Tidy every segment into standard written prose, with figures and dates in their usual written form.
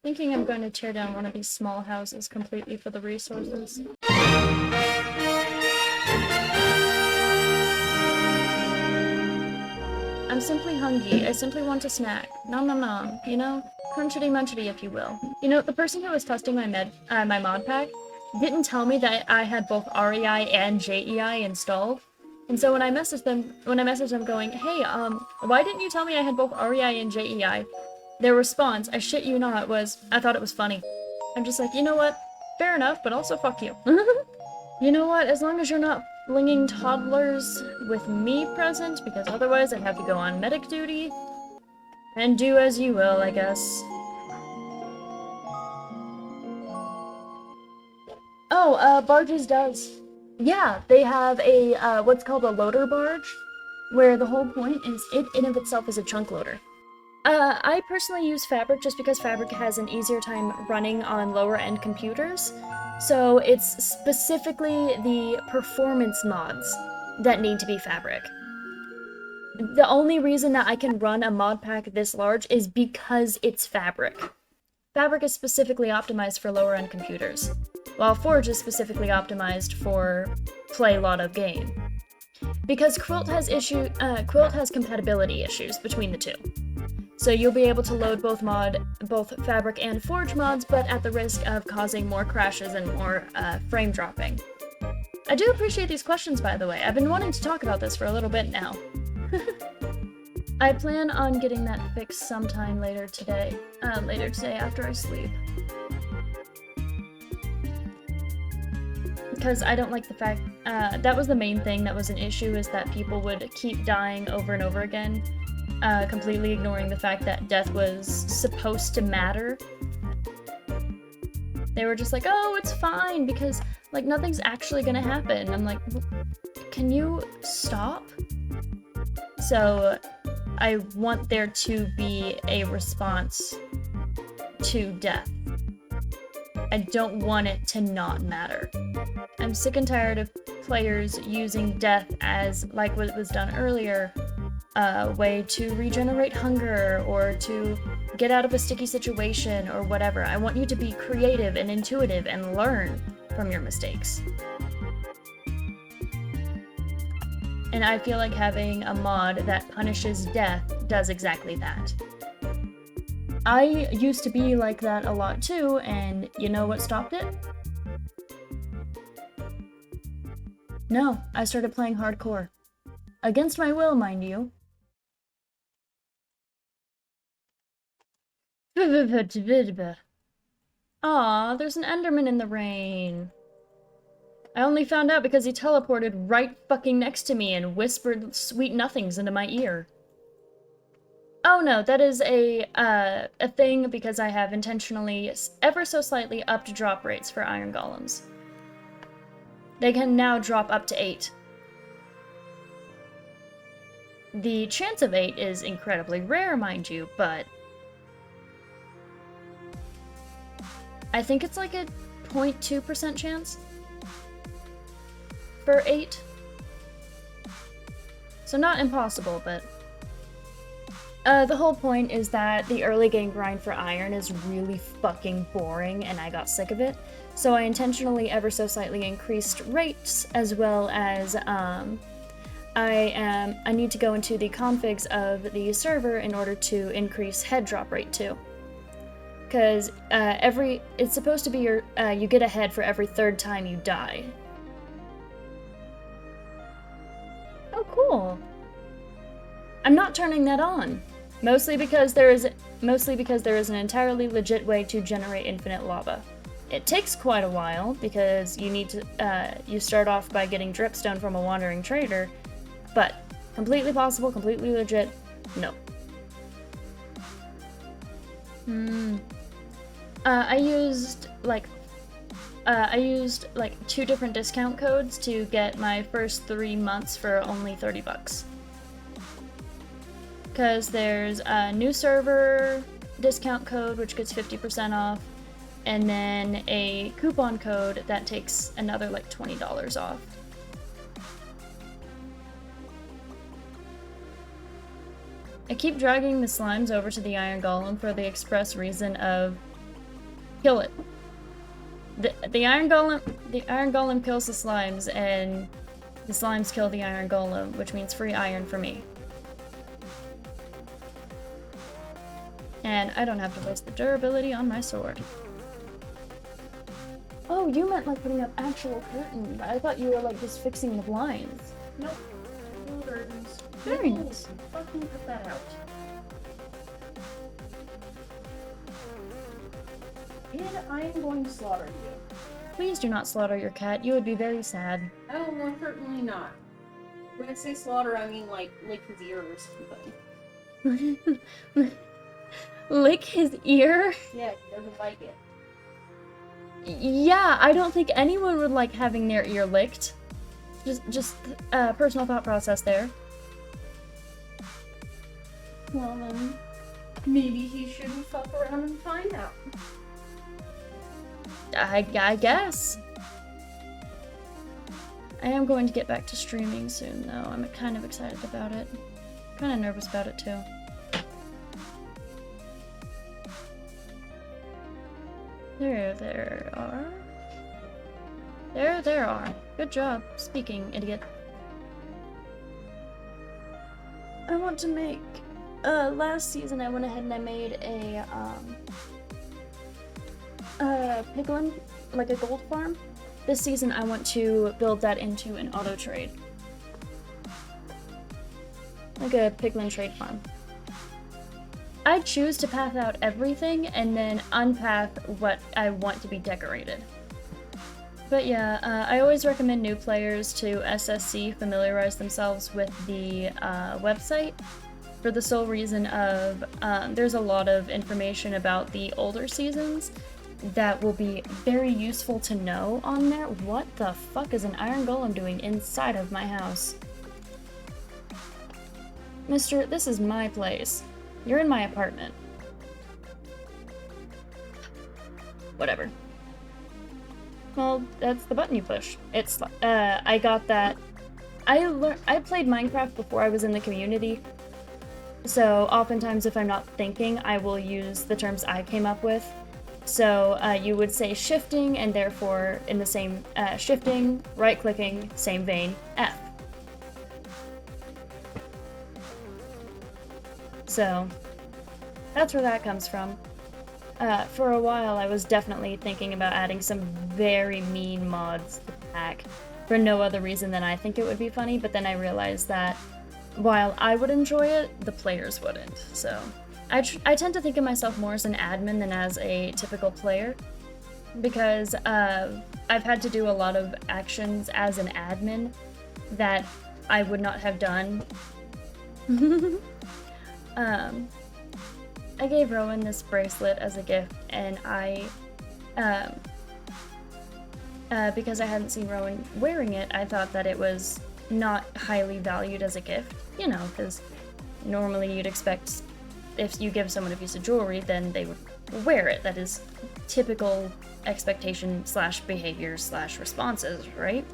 Thinking I'm going to tear down one of these small houses completely for the resources. I'm simply hungry. I simply want a snack. Nom nom nom, you know? Crunchity munchity, if you will. You know, the person who was testing my my mod pack didn't tell me that I had both REI and JEI installed. And so when I messaged them going, hey, why didn't you tell me I had both REI and JEI? Their response, I shit you not, was, I thought it was funny. I'm just like, you know what? Fair enough, but also fuck you. You know what? As long as you're not flinging toddlers with me present, because otherwise I'd have to go on medic duty. And do as you will, I guess. Oh, barges does. Yeah, they have a, what's called a loader barge, where the whole point is it in of itself is a chunk loader. I personally use Fabric just because Fabric has an easier time running on lower-end computers, so it's specifically the performance mods that need to be Fabric. The only reason that I can run a mod pack this large is because it's Fabric. Fabric is specifically optimized for lower-end computers, while Forge is specifically optimized for play a lot of game. Because Quilt has compatibility issues between the two. So you'll be able to load both Fabric and Forge mods, but at the risk of causing more crashes and more frame dropping. I do appreciate these questions, by the way. I've been wanting to talk about this for a little bit now. I plan on getting that fixed sometime later today after I sleep. Because I don't like the fact, that was the main thing that was an issue, is that people would keep dying over and over again. Completely ignoring the fact that death was supposed to matter. They were just like, oh, it's fine, because, like, nothing's actually gonna happen. I'm like, can you stop? So, I want there to be a response to death. I don't want it to not matter. I'm sick and tired of players using death as, like what was done earlier, a way to regenerate hunger, or to get out of a sticky situation, or whatever. I want you to be creative and intuitive and learn from your mistakes. And I feel like having a mod that punishes death does exactly that. I used to be like that a lot too, and you know what stopped it? No, I started playing hardcore. Against my will, mind you. Aw, there's an Enderman in the rain. I only found out because he teleported right fucking next to me and whispered sweet nothings into my ear. Oh no, that is a thing because I have intentionally ever so slightly upped drop rates for iron golems. They can now drop up to 8. The chance of 8 is incredibly rare, mind you, but I think it's like a 0.2% chance for 8. So not impossible, but the whole point is that the early game grind for iron is really fucking boring, and I got sick of it. So I intentionally ever so slightly increased rates, as well as I need to go into the configs of the server in order to increase head drop rate too. Because it's supposed to be you get a head for every 3rd time you die. Oh, cool. I'm not turning that on. Mostly because there is an entirely legit way to generate infinite lava. It takes quite a while because you need to you start off by getting dripstone from a wandering trader, but completely possible, completely legit. No. I used like 2 different discount codes to get my first 3 months for only $30. Because there's a new server discount code which gets 50% off, and then a coupon code that takes another like $20 off. I keep dragging the slimes over to the iron golem for the express reason of Kill it. The Iron Golem kills the slimes, and the slimes kill the Iron Golem, which means free iron for me. And I don't have to waste the durability on my sword. Oh, you meant like putting up actual curtains. I thought you were like just fixing the blinds. Nope. No curtains. Very nice. Fucking put that out. And I am going to slaughter you. Please do not slaughter your cat. You would be very sad. Oh, well, certainly not. When I say slaughter, I mean like lick his ear or something. Lick his ear? Yeah, he doesn't like it. Yeah, I don't think anyone would like having their ear licked. Just personal thought process there. Well then, maybe he shouldn't fuck around and find out. I guess. I am going to get back to streaming soon, though. I'm kind of excited about it. Kind of nervous about it, too. There are. There are. Good job speaking, idiot. I want to make... last season I went ahead and I made a, piglin, like a gold farm. This season I want to build that into an auto trade. Like a piglin trade farm. I choose to path out everything and then unpath what I want to be decorated. But yeah, I always recommend new players to SSC familiarize themselves with the website for the sole reason of there's a lot of information about the older seasons that will be very useful to know on there. What the fuck is an Iron Golem doing inside of my house? Mister, this is my place. You're in my apartment. Whatever. Well, that's the button you push. It's, I got that. I played Minecraft before I was in the community, so oftentimes if I'm not thinking, I will use the terms I came up with. So you would say shifting, and therefore in the same, shifting, right-clicking, same vein, F. So that's where that comes from. For a while, I was definitely thinking about adding some very mean mods to the pack for no other reason than I think it would be funny, but then I realized that while I would enjoy it, the players wouldn't. So I tend to think of myself more as an admin than as a typical player, because I've had to do a lot of actions as an admin that I would not have done. I gave Rowan this bracelet as a gift, and because I hadn't seen Rowan wearing it, I thought that it was not highly valued as a gift, you know, because normally you'd expect if you give someone a piece of jewelry, then they would wear it. That is typical expectation slash behavior slash responses, right?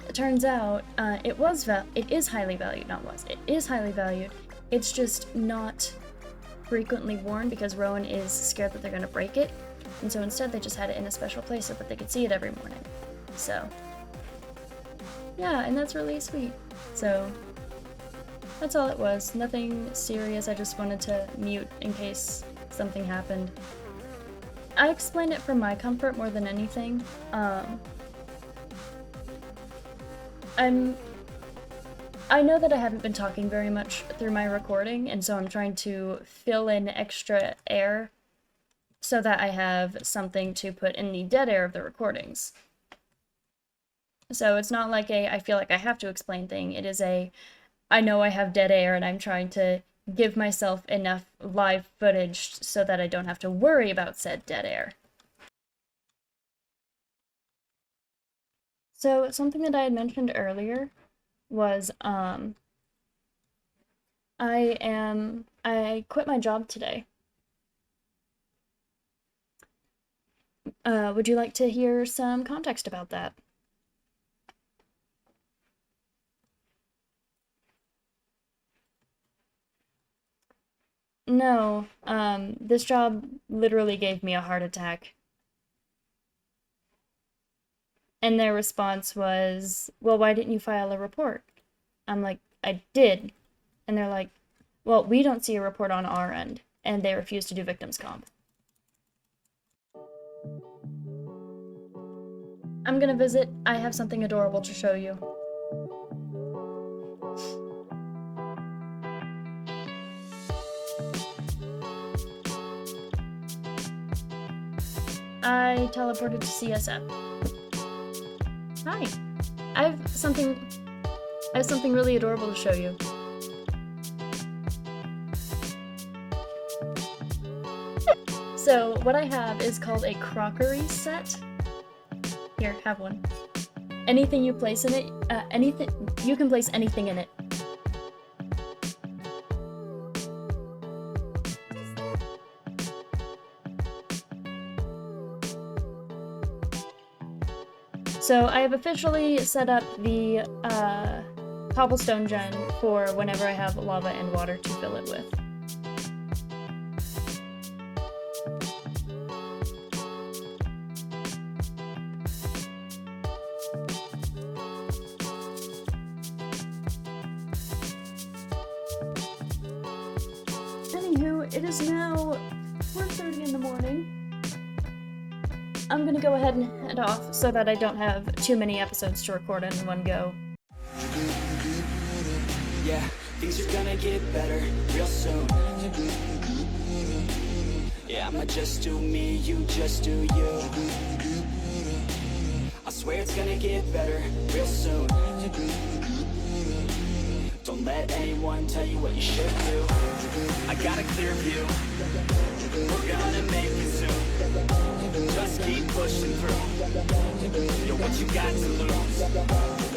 It turns out it is highly valued, it is highly valued. It's just not frequently worn because Rowan is scared that they're gonna break it, and so instead they just had it in a special place so that they could see it every morning. So yeah, and that's really sweet. So that's all it was. Nothing serious. I just wanted to mute in case something happened. I explained it for my comfort more than anything. I know that I haven't been talking very much through my recording, and so I'm trying to fill in extra air so that I have something to put in the dead air of the recordings. So it's not like I feel like I have to explain thing. It is I know I have dead air and I'm trying to give myself enough live footage so that I don't have to worry about said dead air. So something that I had mentioned earlier was I quit my job today. Would you like to hear some context about that? No, this job literally gave me a heart attack. And their response was, well, why didn't you file a report? I'm like, I did. And they're like, well, we don't see a report on our end. And they refuse to do victims comp. I'm gonna visit. I have something adorable to show you. I teleported to CSF. Hi. I have something really adorable to show you. So what I have is called a crockery set. Here, have one. Anything you place in it, you can place anything in it. So I have officially set up the cobblestone gen for whenever I have lava and water to fill it with. Anywho, it is now 4:30 in the morning. I'm gonna go ahead and head off so that I don't have too many episodes to record in one go. Yeah, things are gonna get better real soon. Yeah, I'ma just do me, you just do you. I swear it's gonna get better real soon. Don't let anyone tell you what you should do. I got a clear view. We're gonna make it soon. Just keep pushing through. You're what you got to lose.